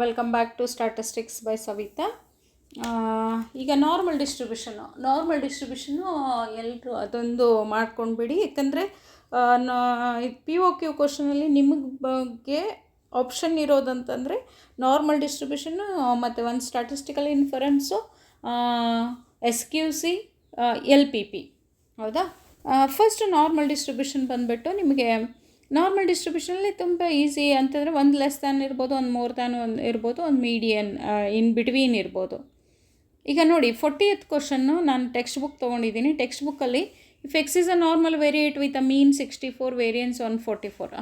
Welcome back to statistics by Savita. ಈಗ normal distribution ಎಲ್ಲರೂ ಅದೊಂದು ಮಾಡ್ಕೊಂಡ್ಬಿಡಿ. ಯಾಕಂದರೆ ಪಿ ಒ ಕ್ಯೂ ಕ್ವಶನಲ್ಲಿ ನಿಮಗೆ ಬಗ್ಗೆ ಆಪ್ಷನ್ ಇರೋದಂತಂದರೆ ನಾರ್ಮಲ್ ಡಿಸ್ಟ್ರಿಬ್ಯೂಷನ್ನು ಮತ್ತು ಒಂದು statistical inference, S Q C, L P P. ಹೌದಾ? ಫಸ್ಟ್ ನಾರ್ಮಲ್ ಡಿಸ್ಟ್ರಿಬ್ಯೂಷನ್ ಬಂದುಬಿಟ್ಟು ನಿಮಗೆ ನಾರ್ಮಲ್ ಡಿಸ್ಟ್ರಿಬ್ಯೂಷನಲ್ಲಿ ತುಂಬ ಈಸಿ ಅಂತಂದರೆ ಒಂದು ಲೆಸ್ ದ್ಯಾನ್ ಇರ್ಬೋದು, ಒಂದು ಮೋರ್ ದ್ಯಾನ್ ಒಂದು ಇರ್ಬೋದು, ಒಂದು ಮೀಡಿಯನ್ ಇನ್ ಬಿಟ್ವೀನ್ ಇರ್ಬೋದು. ಈಗ ನೋಡಿ 40th ಕ್ವಶನ್ನು ನಾನು ಟೆಕ್ಸ್ಟ್ ಬುಕ್ ತೊಗೊಂಡಿದ್ದೀನಿ. ಟೆಕ್ಸ್ಟ್ ಬುಕ್ಕಲ್ಲಿ if X is a normal variate with a mean 64, variance 144.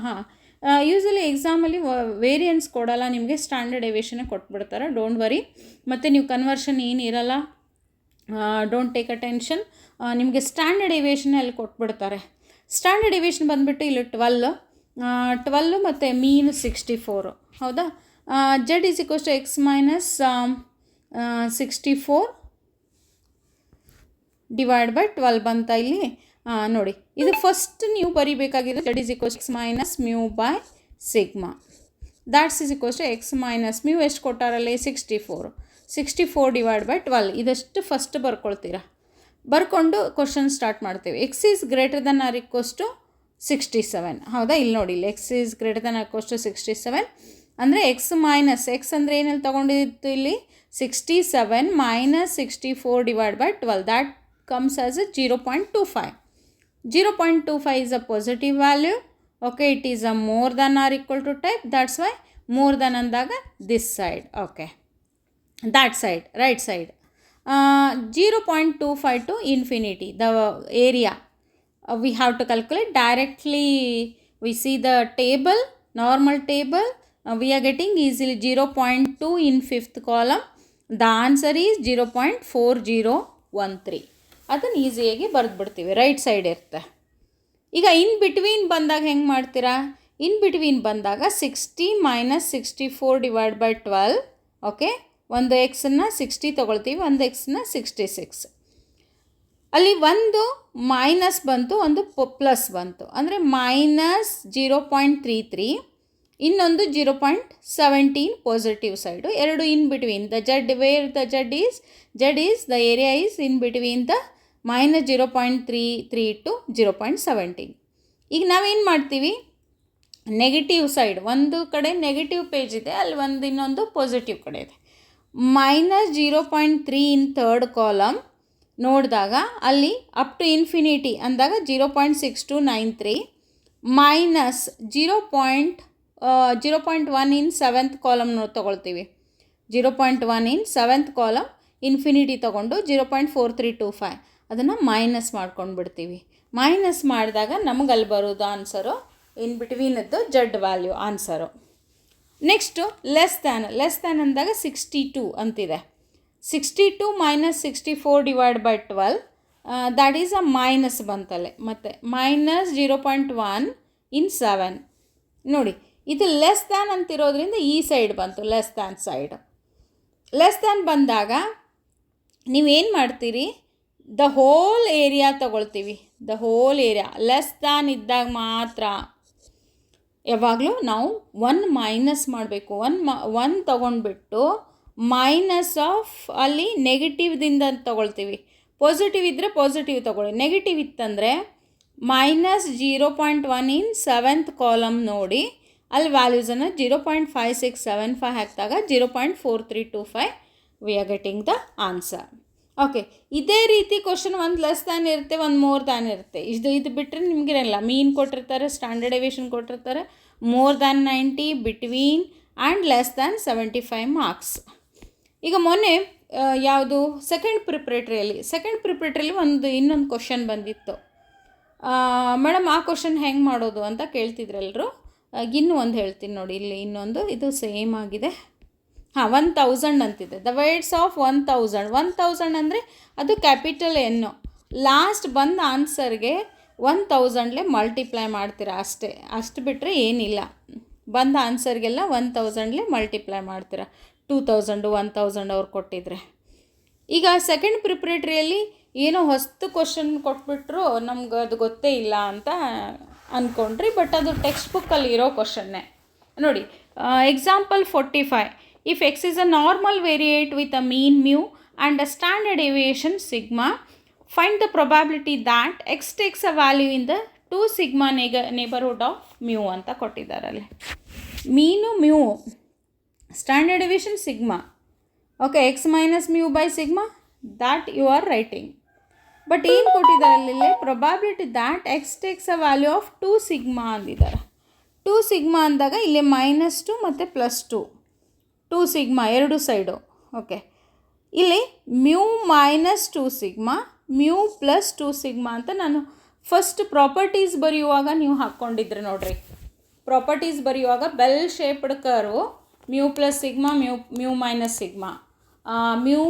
Usually ಎಕ್ಸಾಮಲ್ಲಿ ವೇರಿಯನ್ಸ್ ಕೊಡೋಲ್ಲ ನಿಮಗೆ, ಸ್ಟ್ಯಾಂಡರ್ಡ್ ಡೆವಿಯೇಷನ್ನೇ ಕೊಟ್ಬಿಡ್ತಾರೆ. Don't worry. ಮತ್ತು ನೀವು ಕನ್ವರ್ಷನ್ ಏನಿರಲ್ಲ, ಡೋಂಟ್ ಟೇಕ್ ಅಟೆನ್ಷನ್. ನಿಮಗೆ ಸ್ಟ್ಯಾಂಡರ್ಡ್ ಡೆವಿಯೇಷನ್ ಅಲ್ಲಿ ಕೊಟ್ಬಿಡ್ತಾರೆ. ಸ್ಟ್ಯಾಂಡರ್ಡ್ ಡೆವಿಯೇಷನ್ ಬಂದುಬಿಟ್ಟು ಇಲ್ಲಿ 12 ಮತ್ತು ಮೀನ್ 64. ಹೌದಾ? Z is equals to X minus 64 divide by 12 ಬಂತ ಇಲ್ಲಿ. ನೋಡಿ, ಇದು ಫಸ್ಟ್ ನೀವು ಬರೀಬೇಕಾಗಿರೋದು Z is equals X minus mu by sigma. That's is equals to X minus mu ಎಷ್ಟು ಕೊಟ್ಟಾರಲ್ಲಿ 64 ಡಿವೈಡ್ ಬೈ 12. ಇದಷ್ಟು ಫಸ್ಟ್ ಬರ್ಕೊಳ್ತೀರಾ. ಬರ್ಕೊಂಡು ಕ್ವಶನ್ ಸ್ಟಾರ್ಟ್ ಮಾಡ್ತೀವಿ. X is greater than or equals to 67. ಹೌದಾ? ಇಲ್ಲಿ ನೋಡಿ, ಇಲ್ಲಿ X is greater than or equals to 67 ಅಂದರೆ ಎಕ್ಸ್ ಮೈನಸ್ ಎಕ್ಸ್ ಅಂದರೆ ಏನೆಲ್ಲಿ ತೊಗೊಂಡಿತ್ತು ಇಲ್ಲಿ 67 minus 64 divide by 12. That comes as a 0.25. 0.25 is a positive value. Okay, it is a more than or equal to type. That's why more than ಅಂದಾಗ this side. Okay, that side, right side. 0.25 to infinity, the area we have to calculate directly. We see the table, normal table, we are getting easily 0.2 in 5th column. The answer is 0.4013. ಅದನ್ನು ಈಸಿಯಾಗಿ ಬರೆದ್ಬಿಡ್ತೀವಿ, right side ಇರುತ್ತೆ. ಈಗ in between ಬಂದಾಗ ಹೆಂಗೆ ಮಾಡ್ತೀರಾ? In between ಬಂದಾಗ 60 minus 64 divide by 12. Okay, ಒಂದು ಎಕ್ಸನ್ನು 60 ತೊಗೊಳ್ತೀವಿ, ಒಂದು ಎಕ್ಸನ್ನ 66. ಅಲ್ಲಿ ಒಂದು ಮೈನಸ್ ಬಂತು, ಒಂದು ಪ್ಲಸ್ ಬಂತು, ಅಂದರೆ ಮೈನಸ್ 0.33, ಇನ್ನೊಂದು 0.17 ಪಾಸಿಟಿವ್ ಸೈಡು. ಎರಡು in between the Z, where the Z is the area is in between the minus 0.33 to 0.17. ಈಗ ನಾವೇನು ಮಾಡ್ತೀವಿ, ನೆಗೆಟಿವ್ ಸೈಡ್ ಒಂದು ಕಡೆ ನೆಗೆಟಿವ್ ಪೇಜ್ ಇದೆ, ಅಲ್ಲಿ ಒಂದು ಇನ್ನೊಂದು ಪಾಸಿಟಿವ್ ಕಡೆ ಇದೆ. ಮೈನಸ್ 0.3 ಇನ್ ಥರ್ಡ್ ಕಾಲಮ್ ನೋಡಿದಾಗ ಅಲ್ಲಿ ಅಪ್ ಟು ಇನ್ಫಿನಿಟಿ ಅಂದಾಗ 0.6293, ಮೈನಸ್ 0.1 ಇನ್ ಸೆವೆಂತ್ ಕಾಲಮ್ ತೊಗೊಳ್ತೀವಿ. 0.1 ಇನ್ ಸೆವೆಂತ್ ಕಾಲಮ್ ಇನ್ಫಿನಿಟಿ ತೊಗೊಂಡು 0.4325 ಅದನ್ನು ಮೈನಸ್ ಮಾಡ್ಕೊಂಡು ಬಿಡ್ತೀವಿ. ಮೈನಸ್ ಮಾಡಿದಾಗ ನಮಗೆ ಅಲ್ಲಿ ಬರೋದು ಆನ್ಸರು ಇನ್ ಬಿಟ್ವೀನದ್ದು Z value answer. Next less than ಅಂದಾಗ 62 ಅಂತಿದೆ. 62 minus 64 divide by 12, that is a minus ಬಂತಲ್ಲೇ. ಮತ್ತು ಮೈನಸ್ 0.1 ಇನ್ 7. ನೋಡಿ, ಇದು ಲೆಸ್ ದ್ಯಾನ್ ಅಂತಿರೋದ್ರಿಂದ ಈ ಸೈಡ್ ಬಂತು, less than side. Less than ಬಂದಾಗ ನೀವೇನು ಮಾಡ್ತೀರಿ, ದ ಹೋಲ್ ಏರಿಯಾ ತೊಗೊಳ್ತೀವಿ. The whole area less than ಇದ್ದಾಗ ಮಾತ್ರ ಯಾವಾಗಲೂ ನಾವು 1 ಮೈನಸ್ ಮಾಡಬೇಕು. 1 ತೊಗೊಂಡ್ಬಿಟ್ಟು ಮೈನಸ್ ಆಫ್ ಅಲ್ಲಿ ನೆಗೆಟಿವ್ದಿಂದ ತೊಗೊಳ್ತೀವಿ. ಪಾಸಿಟಿವ್ ಇದ್ದರೆ ಪಾಸಿಟಿವ್ ತೊಗೊಳ್ಳಿ, ನೆಗೆಟಿವ್ ಇತ್ತಂದರೆ ಮೈನಸ್ 0.1 ಇನ್ ಸೆವೆಂತ್ ಕಾಲಮ್ ನೋಡಿ, ಅಲ್ಲಿ ವ್ಯಾಲ್ಯೂಸನ್ನು 0.5675 ಹಾಕಿದಾಗ 0.4325 we are getting the answer. Okay, ಇದೇ ರೀತಿ ಕ್ವಶನ್ ಒಂದು ಲೆಸ್ ದ್ಯಾನ್ ಇರುತ್ತೆ, ಒಂದು ಮೋರ್ ದ್ಯಾನ್ ಇರುತ್ತೆ. ಇದು ಬಿಟ್ಟರೆ ನಿಮಗಿರಲ್ಲ. ಮೀನ್ ಕೊಟ್ಟಿರ್ತಾರೆ, ಸ್ಟ್ಯಾಂಡರ್ಡ್ ಡೆವಿಯೇಷನ್ ಕೊಟ್ಟಿರ್ತಾರೆ, more than 90, between and less than 75 marks. ಈಗ ಮೊನ್ನೆ ಯಾವುದು ಸೆಕೆಂಡ್ ಪ್ರಿಪ್ರೇಟ್ರಿಯಲ್ಲಿ ಇನ್ನೊಂದು ಕ್ವಶನ್ ಬಂದಿತ್ತು. ಮೇಡಮ್ ಆ ಕ್ವಶನ್ ಹೆಂಗೆ ಮಾಡೋದು ಅಂತ ಕೇಳ್ತಿದ್ರೆಲ್ಲರೂ. ಇನ್ನೂ ಒಂದು ಹೇಳ್ತೀನಿ ನೋಡಿ, ಇಲ್ಲಿ ಇನ್ನೊಂದು ಇದು ಸೇಮ್ ಆಗಿದೆ. 1000 ಅಂತಿದೆ. ದ ವೇಟ್ಸ್ ಆಫ್ 1000 ಅಂದರೆ ಅದು ಕ್ಯಾಪಿಟಲ್ ಎನ್ನು. ಲಾಸ್ಟ್ ಬಂದ ಆನ್ಸರ್ಗೆ 1000 ಮಲ್ಟಿಪ್ಲೈ ಮಾಡ್ತೀರಾ ಅಷ್ಟೇ, ಅಷ್ಟು ಬಿಟ್ಟರೆ ಏನಿಲ್ಲ. ಬಂದ ಆನ್ಸರ್ಗೆಲ್ಲ 1000 ಮಲ್ಟಿಪ್ಲೈ ಮಾಡ್ತೀರಾ. 2000, 1000 ಅವ್ರು ಕೊಟ್ಟಿದ್ರೆ. ಈಗ ಸೆಕೆಂಡ್ ಪ್ರಿಪ್ರೇಟ್ರಿಯಲ್ಲಿ ಏನೋ ಹೊಸ್ತು ಕ್ವಶನ್ ಕೊಟ್ಬಿಟ್ರು, ನಮ್ಗೆ ಅದು ಗೊತ್ತೇ ಇಲ್ಲ ಅಂತ ಅಂದ್ಕೊಂಡ್ರಿ. ಬಟ್ ಅದು ಟೆಕ್ಸ್ಟ್ ಬುಕ್ಕಲ್ಲಿ ಇರೋ ಕ್ವಶನ್ನೇ ನೋಡಿ. Example 45, If x is a normal variate with a mean mu and a standard deviation sigma, find the probability that x takes a value in the 2 sigma neighborhood of mu ಅಂತ ಕೊಟ್ಟಿದ್ದಾರಲ್ಲಿ. ಮೀನು mu, standard deviation sigma. Okay, x minus mu by sigma, that you are writing. But ಏನು ಕೊಟ್ಟಿದ್ದಾರಲ್ಲಿ probability that X takes a value of 2 sigma ಅಂದಿದ್ದಾರೆ. 2 sigma ಅಂದಾಗ ಇಲ್ಲಿ -2 ಮತ್ತು +2, 2 sigma ಎರಡು side. Okay, ಇಲ್ಲಿ ಮ್ಯೂ -2 ಸಿಗ್ಮಾ, ಮ್ಯೂ +2 ಸಿಗ್ಮಾ ಅಂತ ನಾನು ಫಸ್ಟ್ ಪ್ರಾಪರ್ಟೀಸ್ ಬರೆಯುವಾಗ ನೀವು ಹಾಕ್ಕೊಂಡಿದ್ರೆ ನೋಡ್ರಿ. ಪ್ರಾಪರ್ಟೀಸ್ ಬರೆಯುವಾಗ bell shaped curve mu plus sigma, mu minus sigma, mu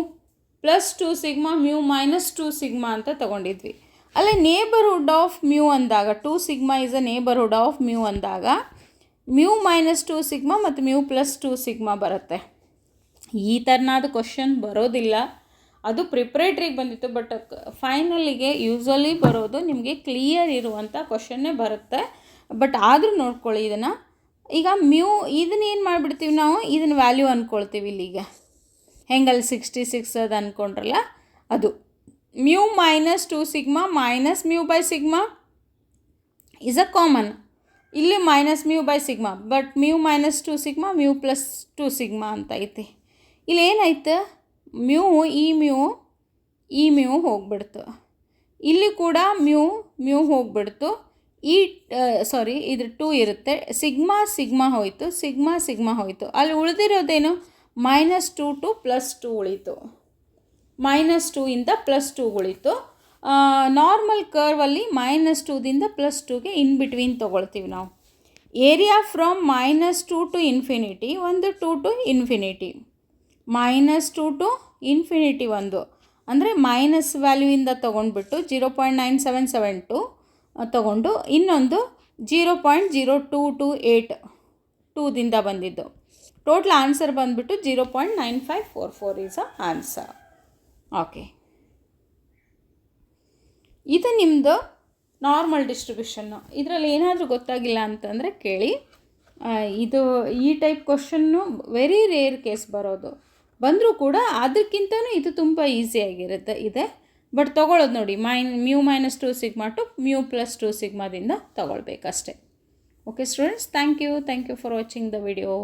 +2 sigma, mu -2 sigma ಅಂತ ತೊಗೊಂಡಿದ್ವಿ. ಅಲ್ಲೇ ನೇಬರ್ಹುಡ್ ಆಫ್ ಮ್ಯೂ ಅಂದಾಗ 2 sigma is a neighbourhood of mu ಅಂದಾಗ ಮ್ಯೂ -2 ಸಿಗ್ಮಾ ಮತ್ತು ಮ್ಯೂ +2 ಸಿಗ್ಮಾ ಬರುತ್ತೆ. ಈ ಥರನಾದ ಕ್ವಶನ್ ಬರೋದಿಲ್ಲ, ಅದು ಪ್ರಿಪ್ರೇಟ್ರಿಗೆ ಬಂದಿತ್ತು. ಬಟ್ ಫೈನಲಿಗೆ ಯೂಸ್ವಲಿ ಬರೋದು ನಿಮಗೆ ಕ್ಲಿಯರ್ ಇರುವಂಥ ಕ್ವಶನ್ನೇ ಬರುತ್ತೆ. ಬಟ್ ಆದರೂ ನೋಡ್ಕೊಳ್ಳಿ ಇದನ್ನು. ಈಗ ಇದನ್ನ ಏನು ಮಾಡಿಬಿಡ್ತೀವಿ ನಾವು, ಇದನ್ನು ವ್ಯಾಲ್ಯೂ ಅಂದ್ಕೊಳ್ತೀವಿ ಇಲ್ಲಿಗ. ಹೆಂಗಲ್ಲಿ 66 ಅದು ಅಂದ್ಕೊಂಡ್ರಲ್ಲ ಅದು. Mu -2 sigma minus mu by sigma is a common. ಇಲ್ಲಿ -μ by sigma, but mu -2 sigma, mu +2 sigma ಅಂತ ಐತಿ. ಇಲ್ಲಿ ಏನಾಯ್ತು, ಈ ಮ್ಯೂ ಹೋಗ್ಬಿಡ್ತು. ಇಲ್ಲಿ ಕೂಡ ಮ್ಯೂ ಹೋಗ್ಬಿಡ್ತು. ಇದ್ರ 2 ಇರುತ್ತೆ. ಸಿಗ್ಮಾ ಹೋಯಿತು, ಸಿಗ್ಮಾ ಹೋಯಿತು. ಅಲ್ಲಿ ಉಳಿದಿರೋದೇನು -2 ಟು +2 ಉಳೀತು. -2 ಇಂದ +2 ಉಳೀತು. ನಾರ್ಮಲ್ ಕರ್ವಲ್ಲಿ -2ದಿಂದ +2ಗೆ ಇನ್ ಬಿಟ್ವೀನ್ ತೊಗೊಳ್ತೀವಿ ನಾವು. ಏರಿಯಾ ಫ್ರಮ್ -2 ಟು ಇನ್ಫಿನಿಟಿ ಒಂದು, 2 ಟು ಇನ್ಫಿನಿಟಿ. -2 ಟು ಇನ್ಫಿನಿಟಿ ಒಂದು ಅಂದರೆ ಮೈನಸ್ ವ್ಯಾಲ್ಯೂಯಿಂದ ತೊಗೊಂಡ್ಬಿಟ್ಟು 0.9772 ತೊಗೊಂಡು, ಇನ್ನೊಂದು 0.0228 2ದಿಂದ ಬಂದಿದ್ದು. ಟೋಟಲ್ ಆನ್ಸರ್ ಬಂದುಬಿಟ್ಟು 0.9544 ಈಸ್ ಅ ಆನ್ಸರ್. ಓಕೆ, ಇದು ನಿಮ್ಮದು ನಾರ್ಮಲ್ ಡಿಸ್ಟ್ರಿಬ್ಯೂಷನ್ನು. ಇದರಲ್ಲಿ ಏನಾದರೂ ಗೊತ್ತಾಗಿಲ್ಲ ಅಂತಂದರೆ ಕೇಳಿ. ಈ ಟೈಪ್ ಕ್ವಶನ್ನು ವೆರಿ ರೇರ್ ಕೇಸ್ ಬರೋದು. ಬಂದರೂ ಕೂಡ ಅದಕ್ಕಿಂತಲೂ ಇದು ತುಂಬ ಈಸಿಯಾಗಿರುತ್ತೆ ಇದೆ. ಬಟ್ ತೊಗೊಳ್ಳೋದು ನೋಡಿ, ಮ್ಯೂ -2 ಸಿಗ್ಮಾ ಟು ಮ್ಯೂ +2 ಸಿಗ್ಮಾದಿಂದ ತೊಗೊಳ್ಬೇಕಷ್ಟೆ. Okay students, thank you for watching the video.